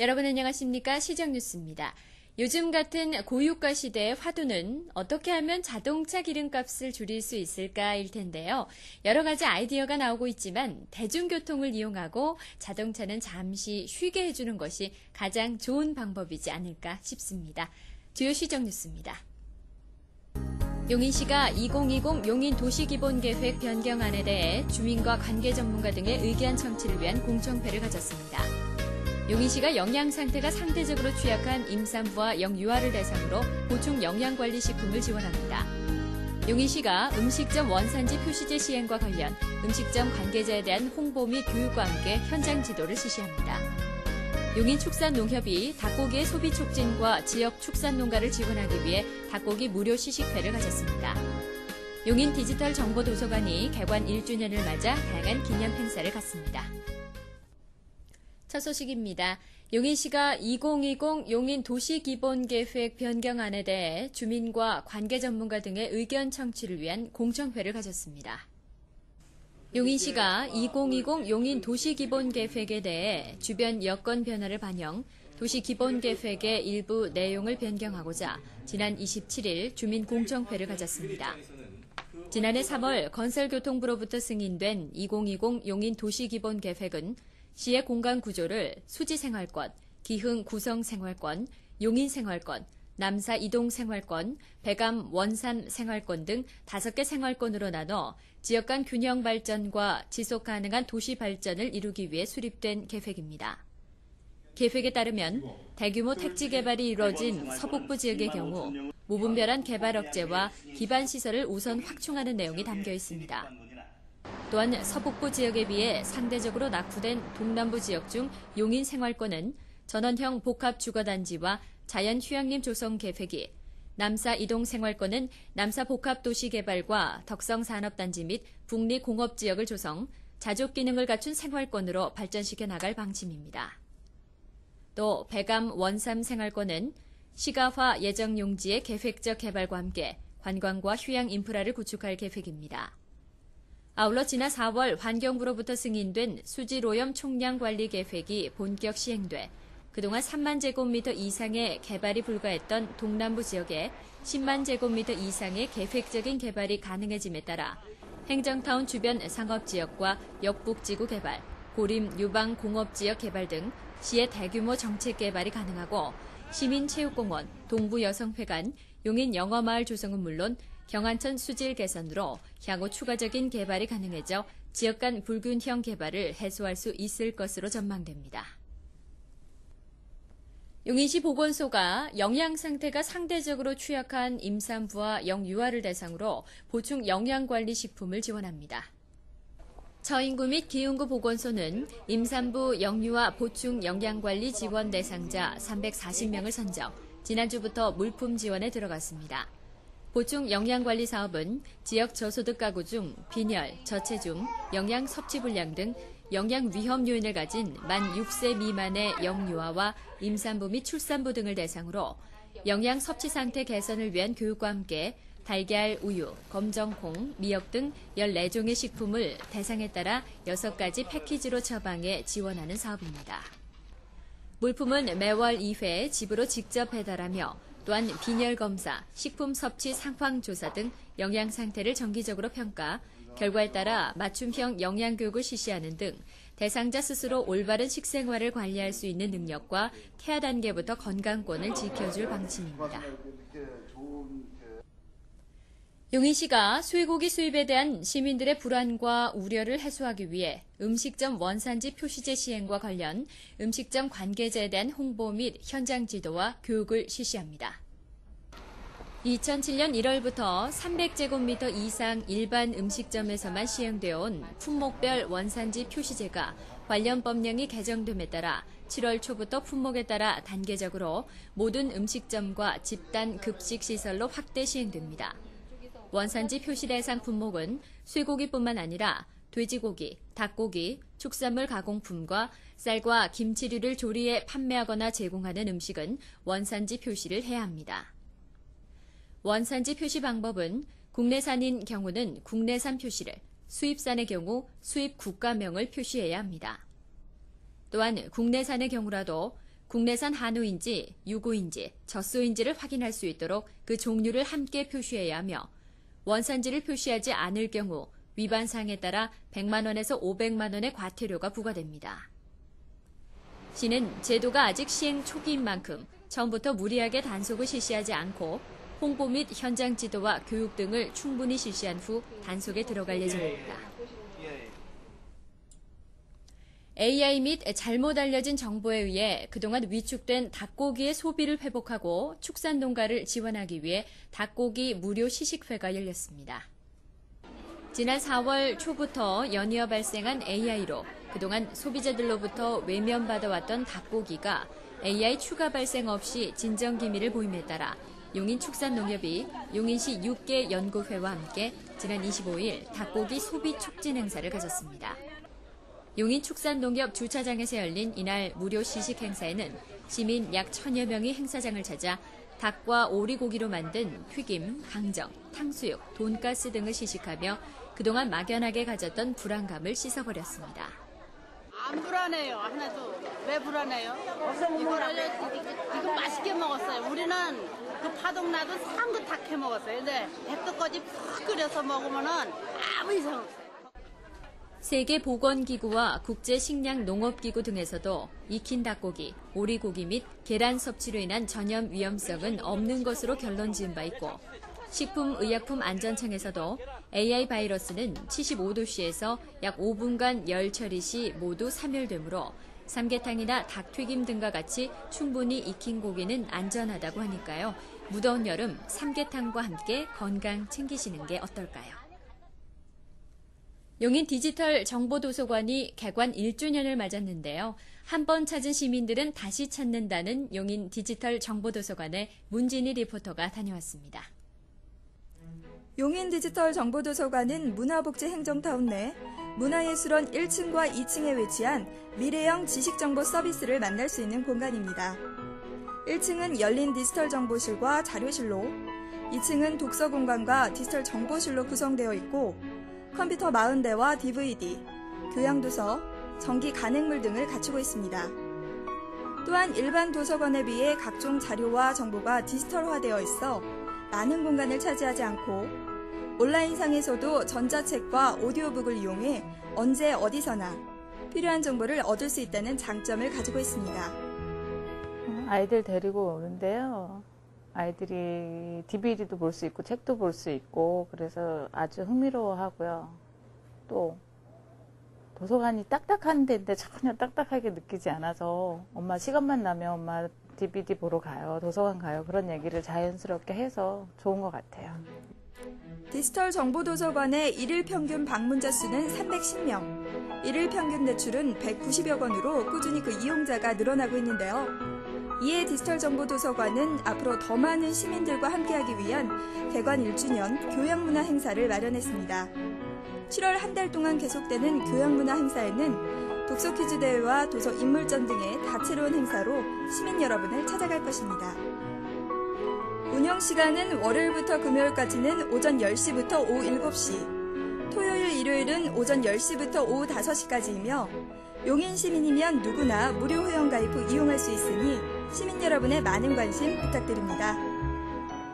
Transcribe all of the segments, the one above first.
여러분 안녕하십니까? 시정뉴스입니다. 요즘 같은 고유가 시대의 화두는 어떻게 하면 자동차 기름값을 줄일 수 있을까일 텐데요. 여러 가지 아이디어가 나오고 있지만 대중교통을 이용하고 자동차는 잠시 쉬게 해주는 것이 가장 좋은 방법이지 않을까 싶습니다. 주요 시정뉴스입니다. 용인시가 2020 용인 도시기본계획 변경안에 대해 주민과 관계 전문가 등의 의견 청취를 위한 공청회를 가졌습니다. 용인시가 영양 상태가 상대적으로 취약한 임산부와 영유아를 대상으로 보충 영양관리식품을 지원합니다. 용인시가 음식점 원산지 표시제 시행과 관련 음식점 관계자에 대한 홍보 및 교육과 함께 현장 지도를 실시합니다. 용인축산농협이 닭고기의 소비 촉진과 지역 축산농가를 지원하기 위해 닭고기 무료 시식회를 가졌습니다. 용인 디지털 정보도서관이 개관 1주년을 맞아 다양한 기념 행사를 갖습니다. 첫 소식입니다. 용인시가 2020 용인 도시기본계획 변경안에 대해 주민과 관계 전문가 등의 의견 청취를 위한 공청회를 가졌습니다. 용인시가 2020 용인 도시기본계획에 대해 주변 여건 변화를 반영, 도시기본계획의 일부 내용을 변경하고자 지난 27일 주민 공청회를 가졌습니다. 지난해 3월 건설교통부로부터 승인된 2020 용인 도시기본계획은 시의 공간 구조를 수지생활권, 기흥 구성생활권, 용인생활권, 남사 이동생활권, 백암 원산 생활권 등 5개 생활권으로 나눠 지역 간 균형 발전과 지속 가능한 도시 발전을 이루기 위해 수립된 계획입니다. 계획에 따르면 대규모 택지 개발이 이루어진 서북부 지역의 경우 무분별한 개발 억제와 기반 시설을 우선 확충하는 내용이 담겨 있습니다. 또한 서북부 지역에 비해 상대적으로 낙후된 동남부 지역 중 용인 생활권은 전원형 복합 주거단지와 자연휴양림 조성 계획이, 남사 이동 생활권은 남사 복합 도시 개발과 덕성 산업단지 및 북리 공업 지역을 조성, 자족 기능을 갖춘 생활권으로 발전시켜 나갈 방침입니다. 또 백암 원삼 생활권은 시가화 예정 용지의 계획적 개발과 함께 관광과 휴양 인프라를 구축할 계획입니다. 아울러 지난 4월 환경부로부터 승인된 수지로염 총량관리 계획이 본격 시행돼 그동안 3만 제곱미터 이상의 개발이 불가했던 동남부 지역에 10만 제곱미터 이상의 계획적인 개발이 가능해짐에 따라 행정타운 주변 상업지역과 역북지구 개발, 고림 유방 공업지역 개발 등 시의 대규모 정책 개발이 가능하고 시민체육공원, 동부여성회관, 용인 영어마을 조성은 물론 경안천 수질 개선으로 향후 추가적인 개발이 가능해져 지역 간 불균형 개발을 해소할 수 있을 것으로 전망됩니다. 용인시 보건소가 영양 상태가 상대적으로 취약한 임산부와 영유아를 대상으로 보충 영양관리식품을 지원합니다. 처인구 및 기흥구 보건소는 임산부, 영유아 보충 영양관리 지원 대상자 340명을 선정, 지난주부터 물품 지원에 들어갔습니다. 보충 영양관리 사업은 지역 저소득 가구 중 빈혈, 저체중, 영양 섭취 불량 등 영양 위험 요인을 가진 만 6세 미만의 영유아와 임산부 및 출산부 등을 대상으로 영양 섭취 상태 개선을 위한 교육과 함께 달걀, 우유, 검정콩, 미역 등 14종의 식품을 대상에 따라 6가지 패키지로 처방해 지원하는 사업입니다. 물품은 매월 2회 집으로 직접 배달하며 또한 빈혈 검사, 식품 섭취 상황 조사 등 영양 상태를 정기적으로 평가, 결과에 따라 맞춤형 영양 교육을 실시하는 등 대상자 스스로 올바른 식생활을 관리할 수 있는 능력과 태아 단계부터 건강권을 지켜줄 방침입니다. 용인시가 쇠고기 수입에 대한 시민들의 불안과 우려를 해소하기 위해 음식점 원산지 표시제 시행과 관련 음식점 관계자에 대한 홍보 및 현장 지도와 교육을 실시합니다. 2007년 1월부터 300제곱미터 이상 일반 음식점에서만 시행되어 온 품목별 원산지 표시제가 관련 법령이 개정됨에 따라 7월 초부터 품목에 따라 단계적으로 모든 음식점과 집단 급식 시설로 확대 시행됩니다. 원산지 표시 대상 품목은 쇠고기뿐만 아니라 돼지고기, 닭고기, 축산물 가공품과 쌀과 김치류를 조리해 판매하거나 제공하는 음식은 원산지 표시를 해야 합니다. 원산지 표시 방법은 국내산인 경우는 국내산 표시를, 수입산의 경우 수입 국가명을 표시해야 합니다. 또한 국내산의 경우라도 국내산 한우인지 유구인지 젖소인지를 확인할 수 있도록 그 종류를 함께 표시해야 하며 원산지를 표시하지 않을 경우 위반 사항에 따라 100만 원에서 500만 원의 과태료가 부과됩니다. 시는 제도가 아직 시행 초기인 만큼 처음부터 무리하게 단속을 실시하지 않고 홍보 및 현장 지도와 교육 등을 충분히 실시한 후 단속에 들어갈 예정입니다. AI 및 잘못 알려진 정보에 의해 그동안 위축된 닭고기의 소비를 회복하고 축산 농가를 지원하기 위해 닭고기 무료 시식회가 열렸습니다. 지난 4월 초부터 연이어 발생한 AI로 그동안 소비자들로부터 외면받아왔던 닭고기가 AI 추가 발생 없이 진정 기미를 보임에 따라 용인축산농협이 용인시 6개 연구회와 함께 지난 25일 닭고기 소비 촉진 행사를 가졌습니다. 용인축산농협 주차장에서 열린 이날 무료 시식 행사에는 시민 약 1000여 명이 행사장을 찾아 닭과 오리고기로 만든 튀김, 강정, 탕수육, 돈가스 등을 시식하며 그동안 막연하게 가졌던 불안감을 씻어버렸습니다. 안 불안해요. 하나도. 왜 불안해요? 이거 맛있게 먹었어요. 우리는 그 파동 나도 산 거 다 캐 먹었어요. 근데 백도까지 푹 끓여서 먹으면은 아무 이상 없어요. 세계보건기구와 국제식량농업기구 등에서도 익힌 닭고기, 오리고기 및 계란 섭취로 인한 전염 위험성은 없는 것으로 결론 지은 바 있고 식품의약품안전청에서도 AI 바이러스는 75도씨에서 약 5분간 열 처리 시 모두 사멸되므로 삼계탕이나 닭튀김 등과 같이 충분히 익힌 고기는 안전하다고 하니까요. 무더운 여름 삼계탕과 함께 건강 챙기시는 게 어떨까요? 용인 디지털 정보도서관이 개관 1주년을 맞았는데요. 한 번 찾은 시민들은 다시 찾는다는 용인 디지털 정보도서관에 문진희 리포터가 다녀왔습니다. 용인 디지털 정보도서관은 문화복지행정타운 내 문화예술원 1층과 2층에 위치한 미래형 지식정보 서비스를 만날 수 있는 공간입니다. 1층은 열린 디지털 정보실과 자료실로, 2층은 독서 공간과 디지털 정보실로 구성되어 있고 컴퓨터 40대와 DVD, 교양도서, 전기 간행물 등을 갖추고 있습니다. 또한 일반 도서관에 비해 각종 자료와 정보가 디지털화되어 있어 많은 공간을 차지하지 않고 온라인상에서도 전자책과 오디오북을 이용해 언제 어디서나 필요한 정보를 얻을 수 있다는 장점을 가지고 있습니다. 아이들 데리고 오는데요. 아이들이 DVD도 볼 수 있고 책도 볼 수 있고 그래서 아주 흥미로워하고요. 또 도서관이 딱딱한 데인데 전혀 딱딱하게 느끼지 않아서 엄마 시간만 나면 엄마 DVD 보러 가요. 도서관 가요. 그런 얘기를 자연스럽게 해서 좋은 것 같아요. 디지털 정보도서관의 일일 평균 방문자 수는 310명, 일일 평균 대출은 190여 원으로 꾸준히 그 이용자가 늘어나고 있는데요. 이에 디지털 정보도서관은 앞으로 더 많은 시민들과 함께하기 위한 개관 1주년 교양문화 행사를 마련했습니다. 7월 한 달 동안 계속되는 교양문화 행사에는 독서 퀴즈 대회와 도서 인물전 등의 다채로운 행사로 시민 여러분을 찾아갈 것입니다. 운영 시간은 월요일부터 금요일까지는 오전 10시부터 오후 7시, 토요일, 일요일은 오전 10시부터 오후 5시까지이며 용인 시민이면 누구나 무료 회원 가입 후 이용할 수 있으니 시민 여러분의 많은 관심 부탁드립니다.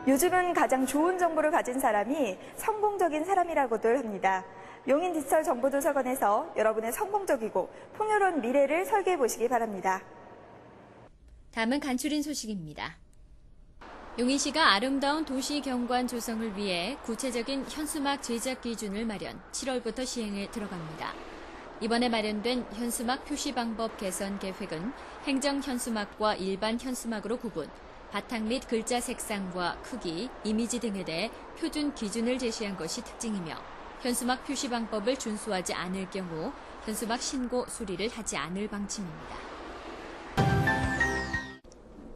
요즘은 가장 좋은 정보를 가진 사람이 성공적인 사람이라고들 합니다. 용인 디지털 정보도서관에서 여러분의 성공적이고 풍요로운 미래를 설계해 보시기 바랍니다. 다음은 간추린 소식입니다. 용인시가 아름다운 도시 경관 조성을 위해 구체적인 현수막 제작 기준을 마련, 7월부터 시행에 들어갑니다. 이번에 마련된 현수막 표시 방법 개선 계획은 행정 현수막과 일반 현수막으로 구분, 바탕 및 글자 색상과 크기, 이미지 등에 대해 표준 기준을 제시한 것이 특징이며 현수막 표시 방법을 준수하지 않을 경우 현수막 신고 수리를 하지 않을 방침입니다.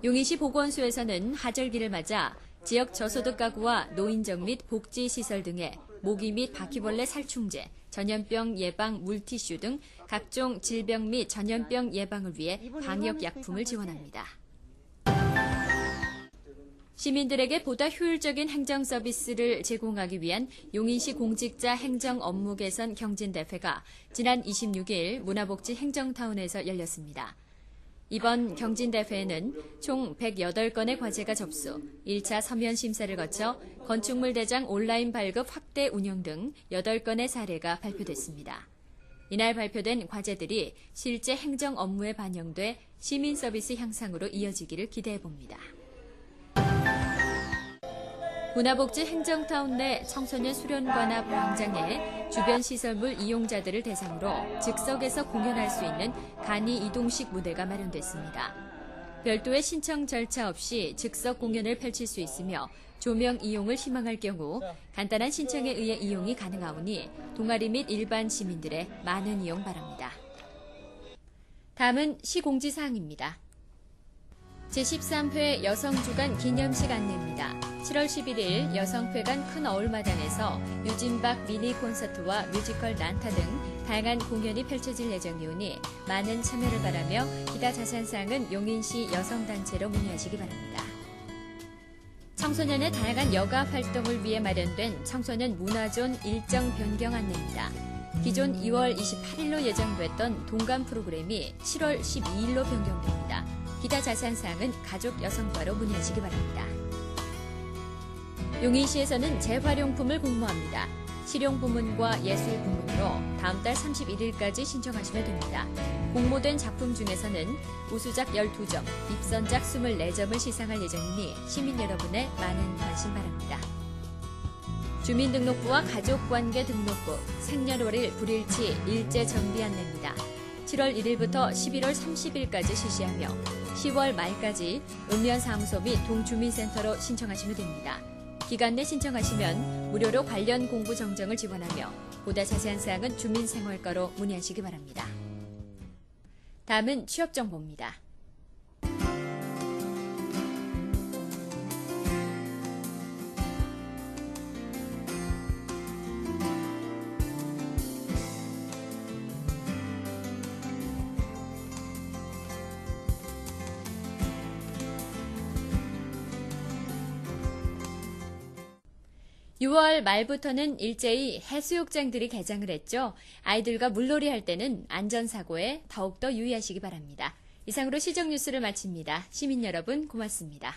용인시 보건소에서는 하절기를 맞아 지역 저소득 가구와 노인정 및 복지시설 등에 모기 및 바퀴벌레 살충제, 전염병 예방 물티슈 등 각종 질병 및 전염병 예방을 위해 방역약품을 지원합니다. 시민들에게 보다 효율적인 행정 서비스를 제공하기 위한 용인시 공직자 행정 업무 개선 경진대회가 지난 26일 문화복지 행정타운에서 열렸습니다. 이번 경진대회에는 총 108건의 과제가 접수, 1차 서면 심사를 거쳐 건축물 대장 온라인 발급 확대 운영 등 8건의 사례가 발표됐습니다. 이날 발표된 과제들이 실제 행정 업무에 반영돼 시민 서비스 향상으로 이어지기를 기대해봅니다. 문화복지 행정타운 내 청소년 수련관앞 광장에 주변 시설물 이용자들을 대상으로 즉석에서 공연할 수 있는 간이 이동식 무대가 마련됐습니다. 별도의 신청 절차 없이 즉석 공연을 펼칠 수 있으며 조명 이용을 희망할 경우 간단한 신청에 의해 이용이 가능하오니 동아리 및 일반 시민들의 많은 이용 바랍니다. 다음은 시공지사항입니다. 제13회 여성주간 기념식 안내입니다. 7월 11일 여성회관 큰 어울마당에서 유진박 미니 콘서트와 뮤지컬 난타 등 다양한 공연이 펼쳐질 예정이오니 많은 참여를 바라며 기타 자세한사항은 용인시 여성단체로 문의하시기 바랍니다. 청소년의 다양한 여가 활동을 위해 마련된 청소년 문화존 일정 변경 안내입니다. 기존 2월 28일로 예정됐던 동감 프로그램이 7월 12일로 변경됩니다. 기타 자세한 사항은 가족 여성과로 문의하시기 바랍니다. 용인시에서는 재활용품을 공모합니다. 실용부문과 예술부문으로 다음 달 31일까지 신청하시면 됩니다. 공모된 작품 중에서는 우수작 12점, 입선작 24점을 시상할 예정이니 시민 여러분의 많은 관심 바랍니다. 주민등록부와 가족관계 등록부, 생년월일 불일치 일제 정비 안내입니다. 7월 1일부터 11월 30일까지 실시하며 10월 말까지 읍면사무소 및 동주민센터로 신청하시면 됩니다. 기간 내 신청하시면 무료로 관련 공부 정정을 지원하며 보다 자세한 사항은 주민생활과로 문의하시기 바랍니다. 다음은 취업정보입니다. (6월) 말부터는 일제히 해수욕장들이 개장을 했죠. 아이들과 물놀이 할 때는 안전사고에 더욱더 유의하시기 바랍니다. 이상으로 시정뉴스를 마칩니다. 시민 여러분 고맙습니다.